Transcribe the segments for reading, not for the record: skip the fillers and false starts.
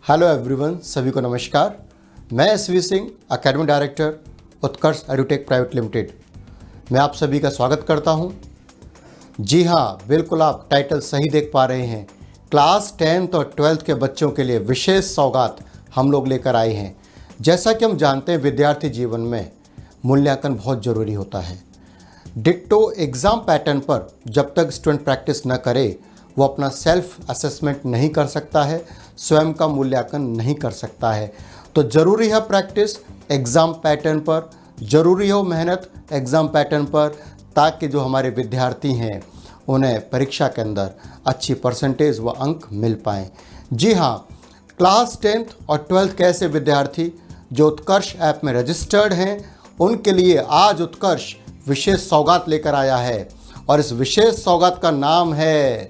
Hello everyone, सभी को नमस्कार। मैं एसवी सिंह, एकेडमिक डायरेक्टर उत्कर्ष एडुटेक प्राइवेट लिमिटेड। मैं आप सभी का स्वागत करता हूं। जी हाँ, बिल्कुल आप टाइटल सही देख पा रहे हैं। क्लास 10th और 12th के बच्चों के लिए विशेष सौगात हम लोग लेकर आए हैं। जैसा कि हम जानते हैं, विद्यार्थी जीवन में मूल्यांकन बहुत ज़रूरी होता है। डिट्टो एग्ज़ाम पैटर्न पर जब तक स्टूडेंट प्रैक्टिस न करे, वो अपना सेल्फ असेसमेंट नहीं कर सकता है, स्वयं का मूल्यांकन नहीं कर सकता है। तो ज़रूरी है प्रैक्टिस एग्ज़ाम पैटर्न पर, ज़रूरी हो मेहनत एग्ज़ाम पैटर्न पर, ताकि जो हमारे विद्यार्थी हैं उन्हें परीक्षा के अंदर अच्छी परसेंटेज व अंक मिल पाएँ। जी हाँ, क्लास 10th और 12th के ऐसे विद्यार्थी जो उत्कर्ष ऐप में रजिस्टर्ड हैं, उनके लिए आज उत्कर्ष विशेष सौगात लेकर आया है। और इस विशेष सौगात का नाम है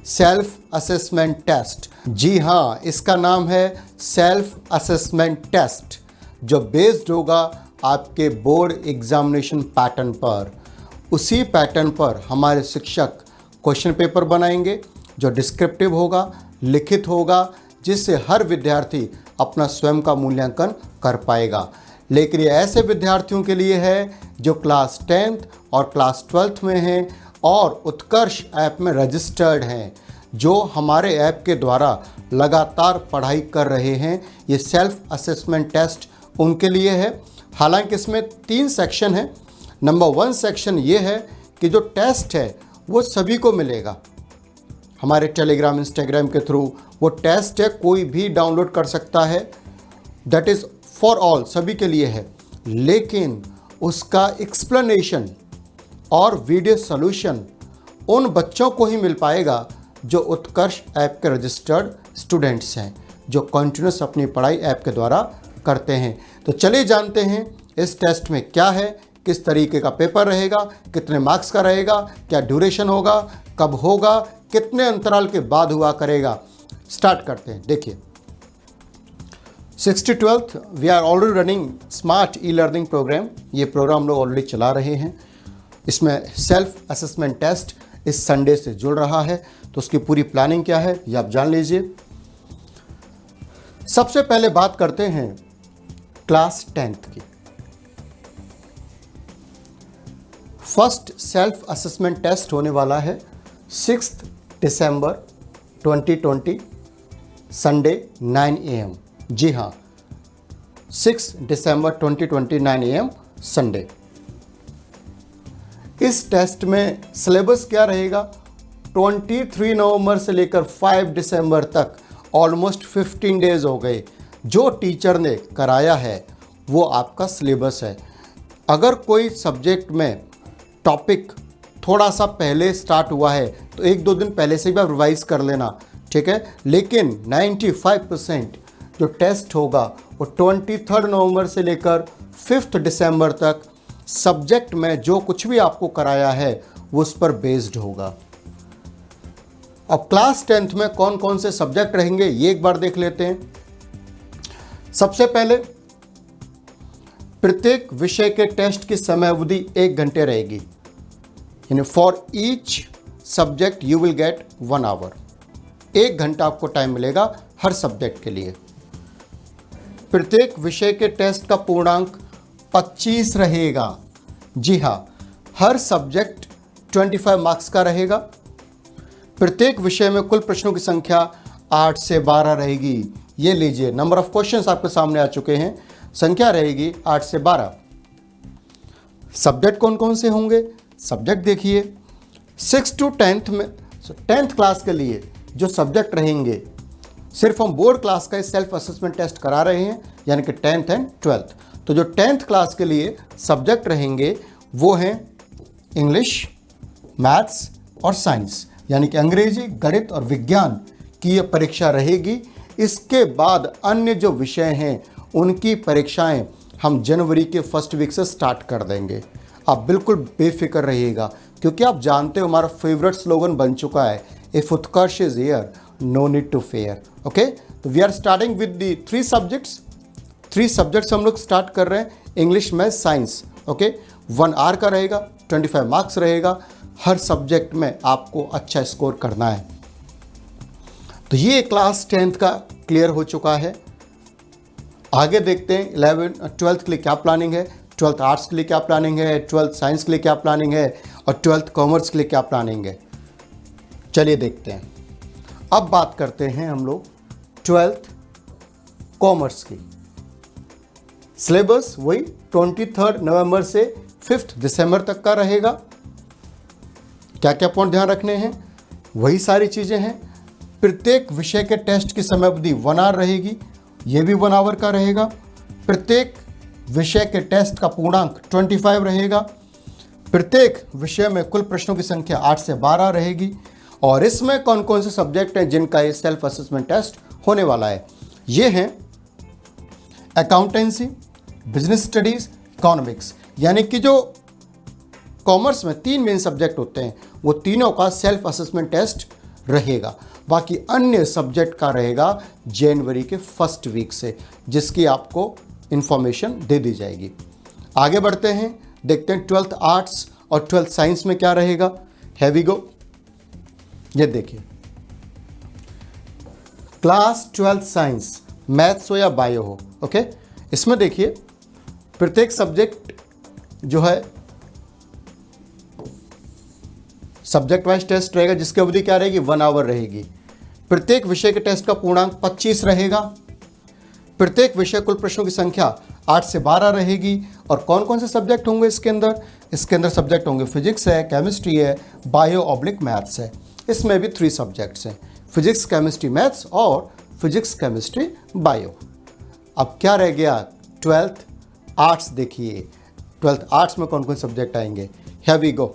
सेल्फ असेसमेंट टेस्ट। जी हाँ, इसका नाम है सेल्फ असेसमेंट टेस्ट, जो बेस्ड होगा आपके बोर्ड एग्जामिनेशन पैटर्न पर। उसी पैटर्न पर हमारे शिक्षक क्वेश्चन पेपर बनाएंगे, जो डिस्क्रिप्टिव होगा, लिखित होगा, जिससे हर विद्यार्थी अपना स्वयं का मूल्यांकन कर पाएगा। लेकिन ये ऐसे विद्यार्थियों के लिए है जो क्लास 10th और क्लास 12th में हैं और उत्कर्ष ऐप में रजिस्टर्ड हैं, जो हमारे ऐप के द्वारा लगातार पढ़ाई कर रहे हैं। ये सेल्फ असेसमेंट टेस्ट उनके लिए है। हालांकि इसमें 3 सेक्शन हैं। नंबर 1 सेक्शन ये है कि जो टेस्ट है वो सभी को मिलेगा। हमारे टेलीग्राम, इंस्टाग्राम के थ्रू वो टेस्ट है, कोई भी डाउनलोड कर सकता है। दैट इज़ फॉर ऑल, सभी के लिए है। लेकिन उसका एक्सप्लेनेशन और वीडियो सॉल्यूशन उन बच्चों को ही मिल पाएगा जो उत्कर्ष ऐप के रजिस्टर्ड स्टूडेंट्स हैं, जो कंटिन्यूस अपनी पढ़ाई ऐप के द्वारा करते हैं। तो चलिए जानते हैं इस टेस्ट में क्या है, किस तरीके का पेपर रहेगा, कितने मार्क्स का रहेगा, क्या ड्यूरेशन होगा, कब होगा, कितने अंतराल के बाद हुआ करेगा। स्टार्ट करते हैं। देखिए, 6th to 12th we are already running smart E learning program. ये प्रोग्राम हम लोग ऑलरेडी चला रहे हैं। इसमें सेल्फ असेसमेंट टेस्ट इस संडे से जुड़ रहा है, तो उसकी पूरी प्लानिंग क्या है ये आप जान लीजिए। सबसे पहले बात करते हैं क्लास 10th की। फर्स्ट सेल्फ असेसमेंट टेस्ट होने वाला है 6 दिसंबर 2020 संडे 9 AM। जी हाँ, 6 दिसंबर 2020 9 AM संडे। इस टेस्ट में सिलेबस क्या रहेगा? 23 नवंबर से लेकर 5 दिसंबर तक ऑलमोस्ट 15 डेज हो गए। जो टीचर ने कराया है वो आपका सिलेबस है। अगर कोई सब्जेक्ट में टॉपिक थोड़ा सा पहले स्टार्ट हुआ है तो 1-2 दिन पहले से भी आप रिवाइज कर लेना, ठीक है। लेकिन 95% जो टेस्ट होगा वो 23 नवंबर से लेकर 5 दिसंबर तक सब्जेक्ट में जो कुछ भी आपको कराया है वो उस पर बेस्ड होगा। अब क्लास 10th में कौन कौन से सब्जेक्ट रहेंगे ये एक बार देख लेते हैं। सबसे पहले प्रत्येक विषय के टेस्ट की समय अवधि 1 घंटे रहेगी। यानी for each subject you will get 1 hour. 1 घंटा आपको टाइम मिलेगा हर सब्जेक्ट के लिए। प्रत्येक विषय के टेस्ट का पूर्णांक 25 रहेगा। जी हाँ, हर सब्जेक्ट 25 मार्क्स का रहेगा। प्रत्येक विषय में कुल प्रश्नों की संख्या 8 से 12 रहेगी। ये लीजिए, नंबर ऑफ क्वेश्चंस आपके सामने आ चुके हैं। संख्या रहेगी 8 से 12। सब्जेक्ट कौन कौन से होंगे? सब्जेक्ट देखिए, 6 to 10th में 10th क्लास के लिए जो सब्जेक्ट रहेंगे, सिर्फ हम बोर्ड क्लास का सेल्फ असेसमेंट टेस्ट करा रहे हैं, यानी कि 10th एंड 12th। तो जो 10th क्लास के लिए सब्जेक्ट रहेंगे वो हैं इंग्लिश, मैथ्स और साइंस, यानी कि अंग्रेजी, गणित और विज्ञान की ये परीक्षा रहेगी। इसके बाद अन्य जो विषय हैं उनकी परीक्षाएं हम जनवरी के फर्स्ट वीक से स्टार्ट कर देंगे। आप बिल्कुल बेफिक्र रहिएगा, क्योंकि आप जानते हो हमारा फेवरेट स्लोगन बन चुका है, if Utkarsh is here no need to fear. Okay, तो we are starting with the 3 subjects. 3 subjects हम लोग स्टार्ट कर रहे हैं, English, math, science. Okay, 1 hour का रहेगा, 25 मार्क्स रहेगा। हर सब्जेक्ट में आपको अच्छा स्कोर करना है। तो ये क्लास 10th का क्लियर हो चुका है। आगे देखते हैं 12th के लिए क्या प्लानिंग है, 12th आर्ट्स के लिए क्या प्लानिंग है, 12th साइंस के लिए क्या प्लानिंग है और 12th कॉमर्स के लिए क्या प्लानिंग है। चलिए देखते हैं। अब बात करते हैं हम लोग 12th कॉमर्स की। सिलेबस वही 23 नवंबर से 5 दिसंबर तक का रहेगा। क्या क्या पॉइंट ध्यान रखने हैं, वही सारी चीज़ें हैं। प्रत्येक विषय के टेस्ट की समय अवधि 1 आवर रहेगी, ये भी 1 आवर का रहेगा। प्रत्येक विषय के टेस्ट का पूर्णांक 25 रहेगा। प्रत्येक विषय में कुल प्रश्नों की संख्या 8 से 12 रहेगी। और इसमें कौन कौन से सब्जेक्ट हैं जिनका ये सेल्फ असेसमेंट टेस्ट होने वाला है, ये हैं अकाउंटेंसी, बिजनेस स्टडीज़, इकोनॉमिक्स। यानी कि जो कॉमर्स में 3 मेन सब्जेक्ट होते हैं वो तीनों का सेल्फ असेसमेंट टेस्ट रहेगा। बाकी अन्य सब्जेक्ट का रहेगा जनवरी के फर्स्ट वीक से, जिसकी आपको इंफॉर्मेशन दे दी जाएगी। आगे बढ़ते हैं, देखते हैं 12th आर्ट्स और 12th साइंस में क्या रहेगा। है वी गो। ये देखिए, क्लास 12th साइंस, मैथ्स हो या बायो हो, ओके। इसमें देखिए प्रत्येक सब्जेक्ट जो है सब्जेक्ट वाइज टेस्ट रहेगा, जिसकी अवधि क्या रहेगी, 1 आवर रहेगी। प्रत्येक विषय के टेस्ट का पूर्णांक 25 रहेगा। प्रत्येक विषय कुल प्रश्नों की संख्या 8 से 12 रहेगी। और कौन कौन से सब्जेक्ट होंगे इसके अंदर, इसके अंदर सब्जेक्ट होंगे फिजिक्स है, केमिस्ट्री है, बायो/मैथ्स है। इसमें भी 3 सब्जेक्ट्स हैं, फिजिक्स, केमिस्ट्री, मैथ्स और फिजिक्स, केमिस्ट्री, बायो। अब क्या रह गया, 12th आर्ट्स। देखिए 12th आर्ट्स में कौन कौन सब्जेक्ट आएंगे। Here we go.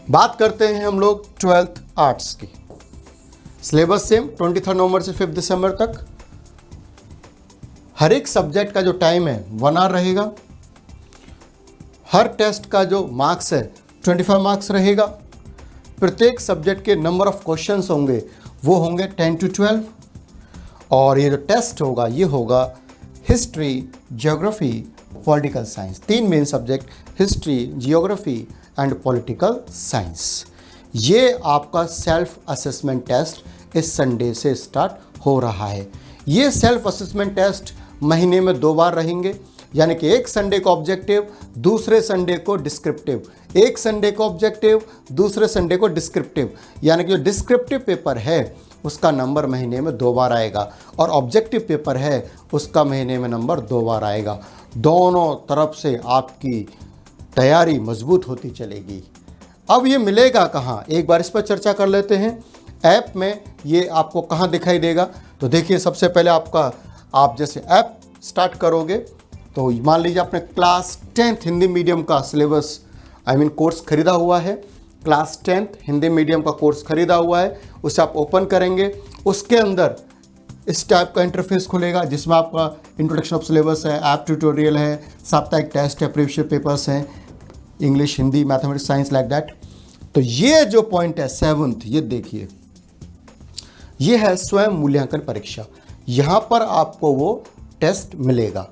बात करते हैं हम लोग 12th आर्ट्स की। सिलेबस सेम 23 नवंबर से 5 दिसंबर तक। हर एक सब्जेक्ट का जो टाइम है 1 आवर रहेगा। हर टेस्ट का जो मार्क्स है 25 मार्क्स रहेगा। प्रत्येक सब्जेक्ट के नंबर ऑफ क्वेश्चंस होंगे वो होंगे 10 to 12। और ये जो टेस्ट होगा ये होगा history, geography, political science. 3 main subject, history, geography and political science. ये आपका सेल्फ असेसमेंट टेस्ट इस संडे से स्टार्ट हो रहा है। ये सेल्फ असेसमेंट टेस्ट महीने में 2 बार रहेंगे, यानी कि एक संडे को ऑब्जेक्टिव, दूसरे संडे को डिस्क्रिप्टिव। एक संडे को ऑब्जेक्टिव, दूसरे संडे को डिस्क्रिप्टिव। यानी कि जो डिस्क्रिप्टिव पेपर है उसका नंबर महीने में 2 बार आएगा और ऑब्जेक्टिव पेपर है उसका महीने में नंबर 2 बार आएगा। दोनों तरफ से आपकी तैयारी मजबूत होती चलेगी। अब ये मिलेगा कहाँ, एक बार इस पर चर्चा कर लेते हैं। ऐप में ये आपको कहाँ दिखाई देगा, तो देखिए सबसे पहले आप जैसे ऐप स्टार्ट करोगे तो मान लीजिए आपने क्लास 10th हिंदी मीडियम का सिलेबस कोर्स खरीदा हुआ है। क्लास 10th हिंदी मीडियम का कोर्स खरीदा हुआ है, उसे आप ओपन करेंगे। उसके अंदर इस टाइप का इंटरफेस खुलेगा जिसमें आपका इंट्रोडक्शन ऑफ सिलेबस है, ऐप ट्यूटोरियल है, साप्ताहिक टेस्ट है, प्रीवियस पेपर्स हैं, English, Hindi, mathematics, science, like that. तो ये जो पॉइंट है 7th, ये देखिए, ये है स्वयं मूल्यांकन परीक्षा। यहाँ पर आपको वो टेस्ट मिलेगा,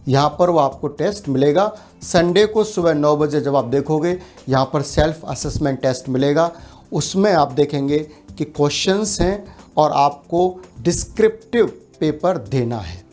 यहाँ पर वो आपको टेस्ट मिलेगा। संडे को सुबह 9 बजे जब आप देखोगे यहाँ पर सेल्फ असेसमेंट टेस्ट मिलेगा। उसमें आप देखेंगे कि क्वेश्चंस हैं और आपको डिस्क्रिप्टिव पेपर देना है।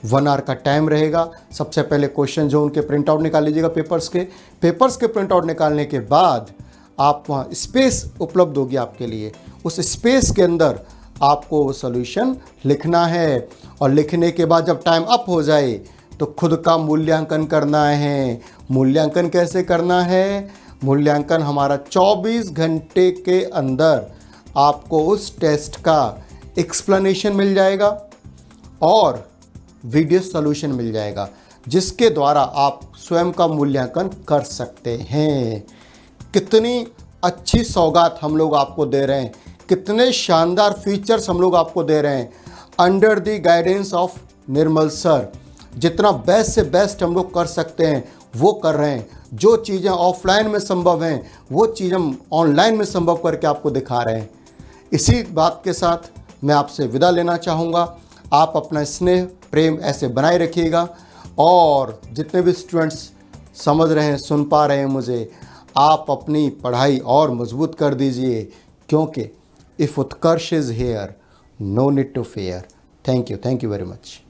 1 आवर का टाइम रहेगा। सबसे पहले क्वेश्चन जो उनके प्रिंट आउट निकाल लीजिएगा पेपर्स के प्रिंट आउट निकालने के बाद आप वहाँ स्पेस उपलब्ध होगी आपके लिए। उस स्पेस के अंदर आपको वो सोल्यूशन लिखना है और लिखने के बाद जब टाइम अप हो जाए तो खुद का मूल्यांकन करना है। मूल्यांकन कैसे करना है, मूल्यांकन हमारा 24 घंटे के अंदर आपको उस टेस्ट का एक्सप्लेनेशन मिल जाएगा और वीडियो सॉल्यूशन मिल जाएगा, जिसके द्वारा आप स्वयं का मूल्यांकन कर सकते हैं। कितनी अच्छी सौगात हम लोग आपको दे रहे हैं, कितने शानदार फीचर्स हम लोग आपको दे रहे हैं under the guidance of Nirmal sir. जितना बेस्ट से बेस्ट हम लोग कर सकते हैं वो कर रहे हैं। जो चीज़ें ऑफलाइन में संभव हैं वो चीज़ हम ऑनलाइन में संभव करके आपको दिखा रहे हैं। इसी बात के साथ मैं आपसे विदा लेना चाहूँगा। आप अपना स्नेह प्रेम ऐसे बनाए रखिएगा और जितने भी स्टूडेंट्स समझ रहे हैं, सुन पा रहे हैं मुझे, आप अपनी पढ़ाई और मजबूत कर दीजिए, क्योंकि if Utkarsh is here, no need to fear. Thank you very much.